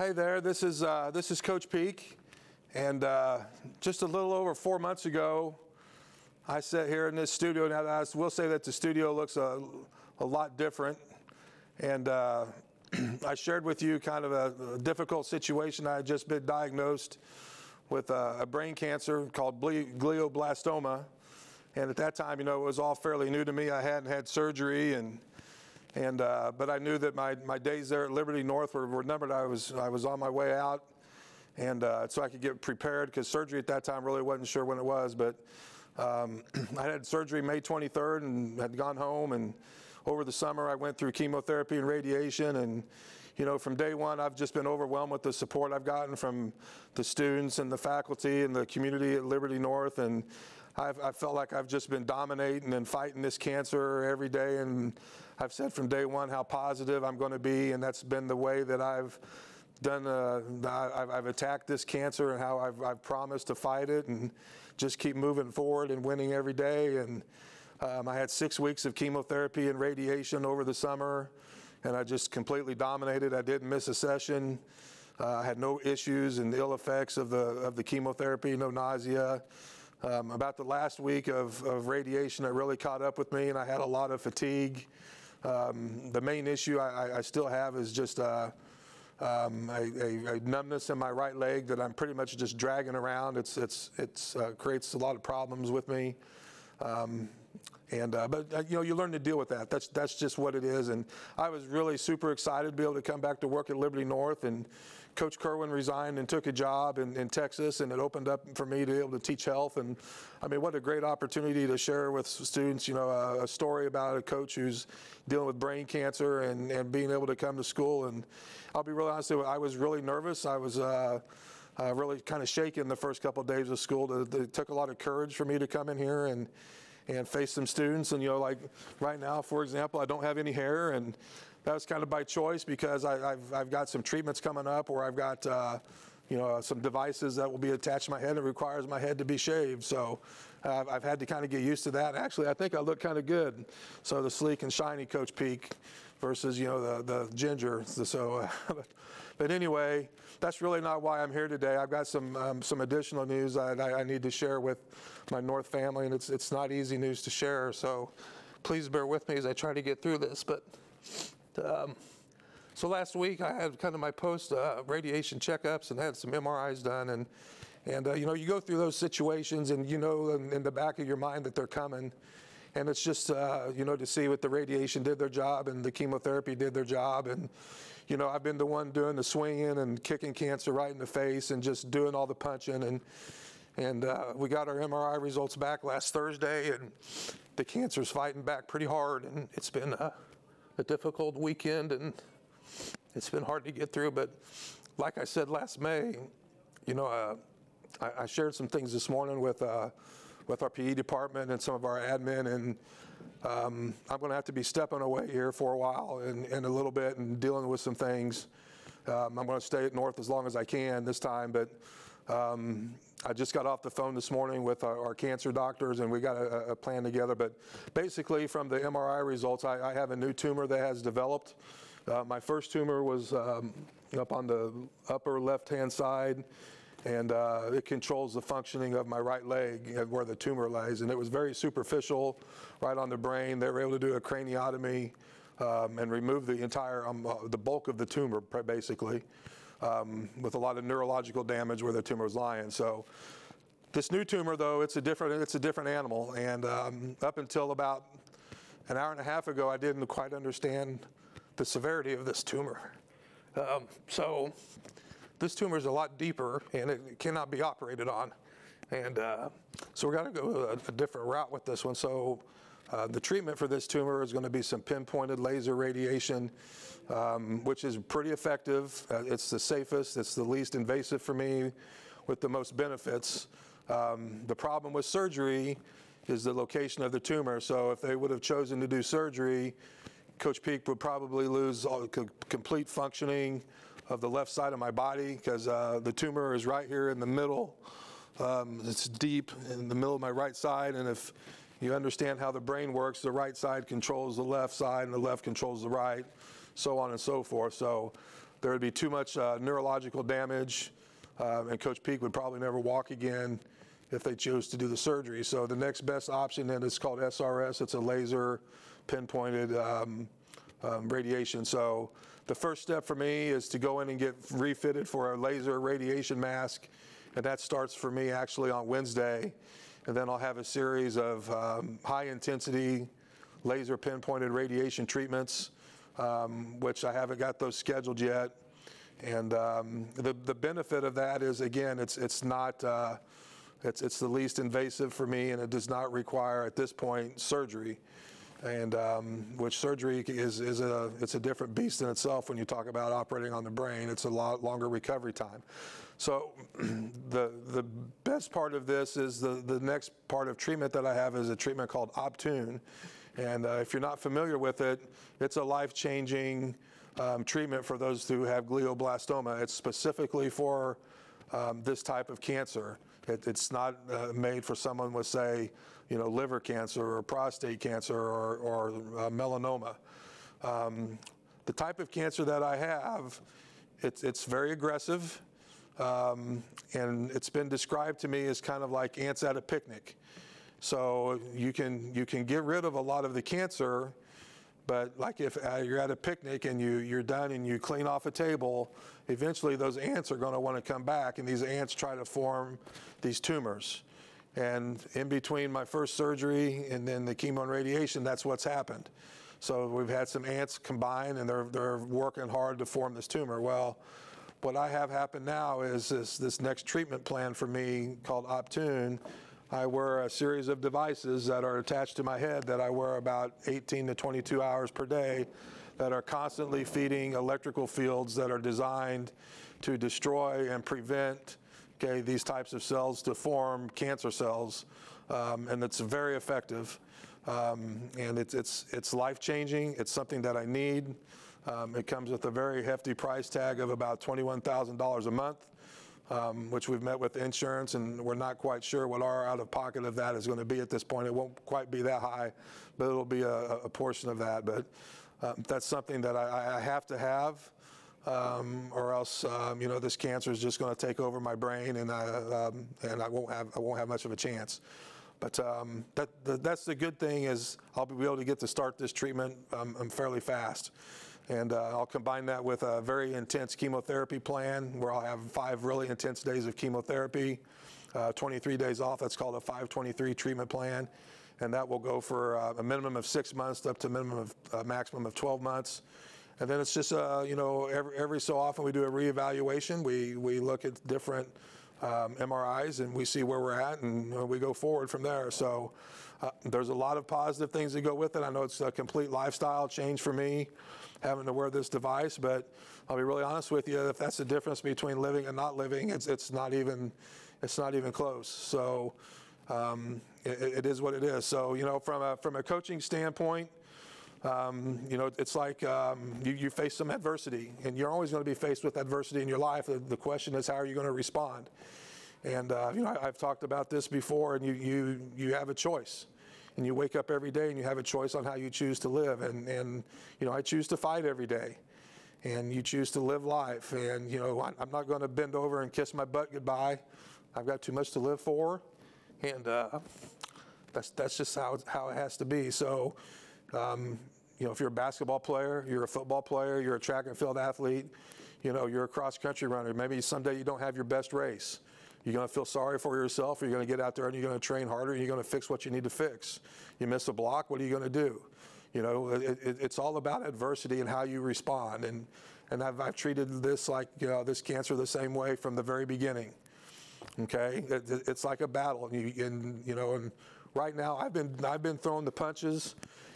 Hey there, this is Coach Peak, and just a little over 4 months ago, I sat here in this studio. Now, I will say that the studio looks a lot different, and I shared with you kind of a difficult situation. I had just been diagnosed with a brain cancer called glioblastoma, and at that time, you know, it was all fairly new to me. I hadn't had surgery, but I knew that my days there at Liberty North were numbered. I was on my way out, and so I could get prepared, because surgery at that time really wasn't sure when it was. But I had surgery May 23rd and had gone home, and over the summer I went through chemotherapy and radiation, and you know, from day one I've just been overwhelmed with the support I've gotten from the students and the faculty and the community at Liberty North, and I felt like I've just been dominating and fighting this cancer every day, and I've said from day one how positive I'm going to be, and that's been the way that I've done. I've attacked this cancer, and how I've promised to fight it and just keep moving forward and winning every day. And I had 6 weeks of chemotherapy and radiation over the summer, and I just completely dominated. I didn't miss a session. I had no issues and ill effects of the chemotherapy, no nausea. About the last week of radiation, it really caught up with me, and I had a lot of fatigue. The main issue I still have is just a numbness in my right leg that I'm pretty much just dragging around. It creates a lot of problems with me. But you know, you learn to deal with that. That's just what it is. And I was really super excited to be able to come back to work at Liberty North, and Coach Kerwin resigned and took a job in Texas, and it opened up for me to be able to teach health. And I mean, what a great opportunity to share with students, you know, a story about a coach who's dealing with brain cancer and being able to come to school. And I'll be really honest with you, I was really nervous. I was really kind of shaken the first couple of days of school. It took a lot of courage for me to come in here and face some students. And you know, like right now, for example, I don't have any hair, and that was kind of by choice, because I've got some treatments coming up where I've got you know, some devices that will be attached to my head. It requires my head to be shaved, so I've had to kind of get used to that. Actually, I think I look kind of good. So the sleek and shiny Coach Peak versus, you know, the ginger. So, but anyway, that's really not why I'm here today. I've got some additional news I need to share with my North family, and it's not easy news to share. So please bear with me as I try to get through this. But so last week I had kind of my post radiation checkups and had some MRIs done, and you know, you go through those situations, and you know in the back of your mind that they're coming. And it's just, you know, to see what the radiation did their job and the chemotherapy did their job. And, you know, I've been the one doing the swinging and kicking cancer right in the face and just doing all the punching. And we got our MRI results back last Thursday, and the cancer's fighting back pretty hard. And it's been a difficult weekend, and it's been hard to get through. But like I said last May, you know, I shared some things this morning with our PE department and some of our admin, and I'm going to have to be stepping away here for a while and a little bit and dealing with some things. I'm going to stay at North as long as I can this time, but I just got off the phone this morning with our cancer doctors, and we got a plan together. But basically, from the MRI results, I have a new tumor that has developed. My first tumor was up on the upper left-hand side, and it controls the functioning of my right leg where the tumor lies. And it was very superficial, right on the brain. They were able to do a craniotomy and remove the entire, the bulk of the tumor, basically, with a lot of neurological damage where the tumor was lying. So this new tumor, though, it's a different animal. And up until about an hour and a half ago, I didn't quite understand the severity of this tumor. So this tumor is a lot deeper, and it cannot be operated on. And so we're going to go a different route with this one. So the treatment for this tumor is going to be some pinpointed laser radiation, which is pretty effective. It's the safest, it's the least invasive for me, with the most benefits. The problem with surgery is the location of the tumor. So if they would have chosen to do surgery, Coach Peak would probably lose all complete functioning of the left side of my body, because the tumor is right here in the middle. It's deep in the middle of my right side, and if you understand how the brain works, the right side controls the left side and the left controls the right, so on and so forth. So there would be too much neurological damage, and Coach Peak would probably never walk again if they chose to do the surgery. So the next best option then is called SRS. It's a laser pinpointed radiation. So the first step for me is to go in and get refitted for a laser radiation mask, and that starts for me actually on Wednesday. And then I'll have a series of high intensity laser pinpointed radiation treatments, which I haven't got those scheduled yet. And the benefit of that is, again, it's the least invasive for me, and it does not require at this point surgery. And which surgery is a different beast in itself when you talk about operating on the brain. It's a lot longer recovery time. So the best part of this is the next part of treatment that I have is a treatment called Optune. And if you're not familiar with it, it's a life-changing treatment for those who have glioblastoma. It's specifically for this type of cancer. It's not made for someone with, say, liver cancer or prostate cancer or melanoma. The type of cancer that I have, it's very aggressive, and it's been described to me as kind of like ants at a picnic. So you can get rid of a lot of the cancer, but like if you're at a picnic and you're done and you clean off a table, eventually those ants are going to want to come back, and these ants try to form these tumors. And in between my first surgery and then the chemo and radiation, that's what's happened. So we've had some ants combine, and they're working hard to form this tumor. Well, what I have happen now is this next treatment plan for me called Optune. I wear a series of devices that are attached to my head that I wear about 18 to 22 hours per day that are constantly feeding electrical fields that are designed to destroy and prevent these types of cells to form cancer cells, and it's very effective, and it's life-changing. It's something that I need. It comes with a very hefty price tag of about $21,000 a month, which we've met with insurance, and we're not quite sure what our out-of-pocket of that is going to be at this point. It won't quite be that high, but it'll be a portion of that. But that's something that I have to have. Or else, this cancer is just going to take over my brain, and I won't have much of a chance. But that's the good thing is I'll be able to get to start this treatment fairly fast, and I'll combine that with a very intense chemotherapy plan where I'll have 5 really intense days of chemotherapy, 23 days off. That's called a 5-23 treatment plan, and that will go for a minimum of 6 months up to a maximum of 12 months. And then it's just, every so often we do a reevaluation. We look at different MRIs, and we see where we're at, and we go forward from there. So there's a lot of positive things that go with it. I know it's a complete lifestyle change for me, having to wear this device, but I'll be really honest with you, if that's the difference between living and not living, it's not even close. So it is what it is. So, from a coaching standpoint, it's like you face some adversity, and you're always going to be faced with adversity in your life. The question is, how are you going to respond? And I've talked about this before, and you have a choice, and you wake up every day and you have a choice on how you choose to live. And I choose to fight every day, and you choose to live life. And I'm not going to bend over and kiss my butt goodbye. I've got too much to live for, and that's just how it has to be. So. If you're a basketball player, you're a football player, you're a track and field athlete, you're a cross-country runner, maybe someday you don't have your best race. You're going to feel sorry for yourself, or you're going to get out there and you're going to train harder, and you're going to fix what you need to fix. You miss a block, what are you going to do? It's all about adversity and how you respond. And I've treated this like, this cancer the same way from the very beginning. Okay? It's like a battle. And right now I've been throwing the punches.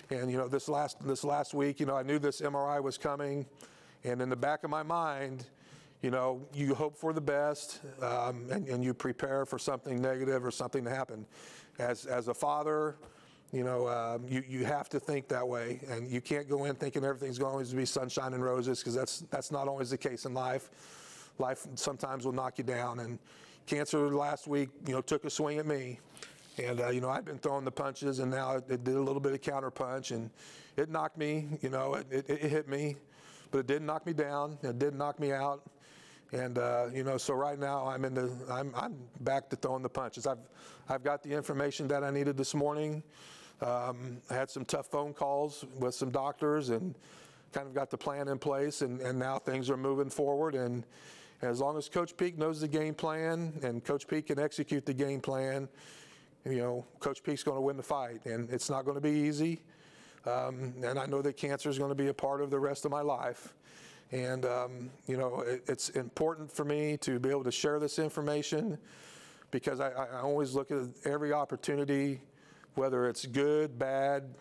And this last week, I knew this MRI was coming, and in the back of my mind, you hope for the best, and you prepare for something negative or something to happen. As a father, you have to think that way, and you can't go in thinking everything's going to be sunshine and roses, because that's not always the case in life. Life sometimes will knock you down, and cancer last week, took a swing at me. And, I've been throwing the punches, and now it did a little bit of counter punch, and it knocked me, it hit me. but it didn't knock me down. It didn't knock me out. And you know, so right now I'm back to throwing the punches. I've got the information that I needed this morning. I had some tough phone calls with some doctors and kind of got the plan in place, and now things are moving forward. And as long as Coach Peak knows the game plan and Coach Peak can execute the game plan, you know, Coach Peak's going to win the fight. And it's not going to be easy. And I know that cancer is going to be a part of the rest of my life. And, you know, it's important for me to be able to share this information, because I always look at every opportunity, whether it's good, bad,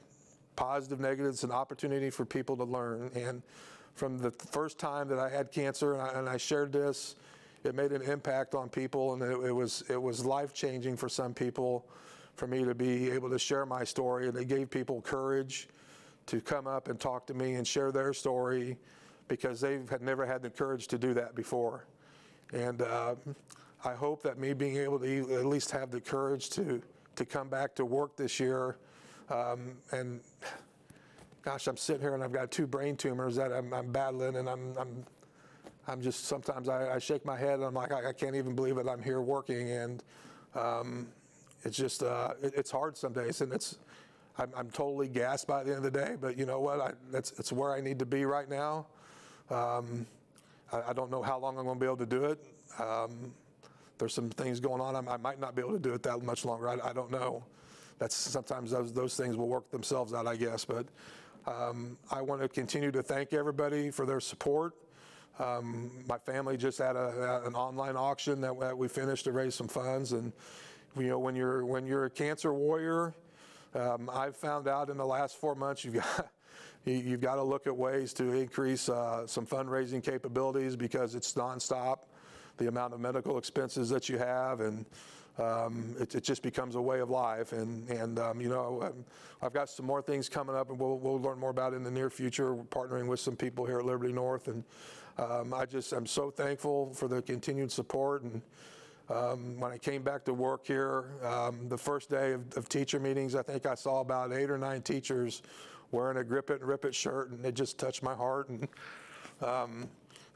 positive, negative, it's an opportunity for people to learn. And from the first time that I had cancer and I shared this, it made an impact on people, and it was life-changing for some people for me to be able to share my story. And it gave people courage to come up and talk to me and share their story, because they had never had the courage to do that before. And I hope that me being able to at least have the courage to come back to work this year, and gosh, I'm sitting here and I've got 2 brain tumors that I'm battling, and I'm just, sometimes I shake my head and I'm like, I can't even believe that I'm here working. And it's just, it's hard some days, and I'm totally gassed by the end of the day, but you know what, it's where I need to be right now. I don't know how long I'm going to be able to do it. There's some things going on. I might not be able to do it that much longer. I don't know. That's sometimes those things will work themselves out, I guess. But I want to continue to thank everybody for their support. My family just had an online auction that we finished to raise some funds. And you know, when you're a cancer warrior, I've found out in the last 4 months you've got to look at ways to increase some fundraising capabilities, because it's nonstop, the amount of medical expenses that you have, and it just becomes a way of life. And you know, I've got some more things coming up, and we'll learn more about it in the near future. We're partnering with some people here at Liberty North, and I'm so thankful for the continued support. And when I came back to work here, the first day of teacher meetings, I think I saw about 8 or 9 teachers wearing a Grip It and Rip It shirt, and it just touched my heart. And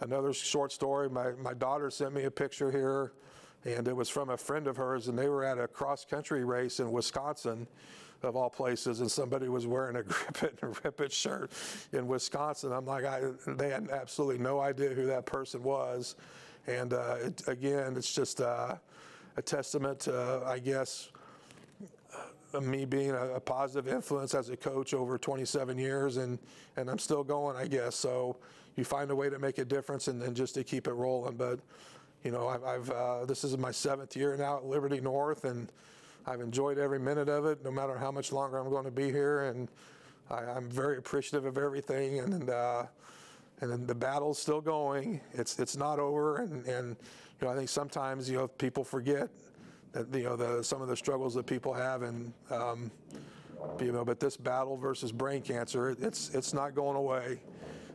another short story, my daughter sent me a picture here, and it was from a friend of hers, and they were at a cross-country race in Wisconsin, of all places, and somebody was wearing a Grip It and Rip It shirt in Wisconsin. I'm like, they had absolutely no idea who that person was. And again, it's just a testament to, I guess, me being a positive influence as a coach over 27 years, and I'm still going, I guess. So you find a way to make a difference, and just to keep it rolling. But you know, this is my 7th year now at Liberty North, and I've enjoyed every minute of it, no matter how much longer I'm going to be here. And I'm very appreciative of everything, and then the battle's still going. It's not over, and you know, I think sometimes, you know, people forget that, you know, some of the struggles that people have, and you know, but this battle versus brain cancer, it's not going away.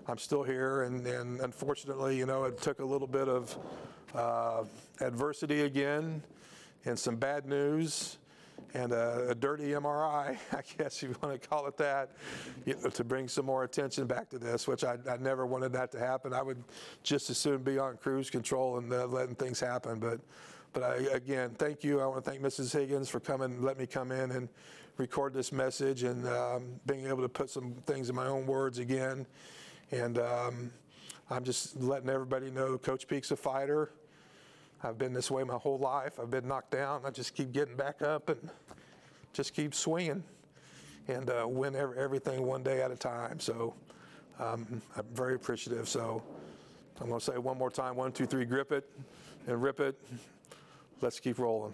I'm still here, and unfortunately, you know, it took a little bit of adversity again, and some bad news, and a dirty MRI, I guess you want to call it that, you know, to bring some more attention back to this, which I never wanted that to happen. I would just as soon be on cruise control and letting things happen. But again, thank you. I want to thank Mrs. Higgins for coming, let me come in and record this message, and being able to put some things in my own words again. And I'm just letting everybody know Coach Peak's a fighter. I've been this way my whole life. I've been knocked down. I just keep getting back up and just keep swinging, and win everything one day at a time. So I'm very appreciative. So I'm going to say one more time, 1, 2, 3, grip it and rip it. Let's keep rolling.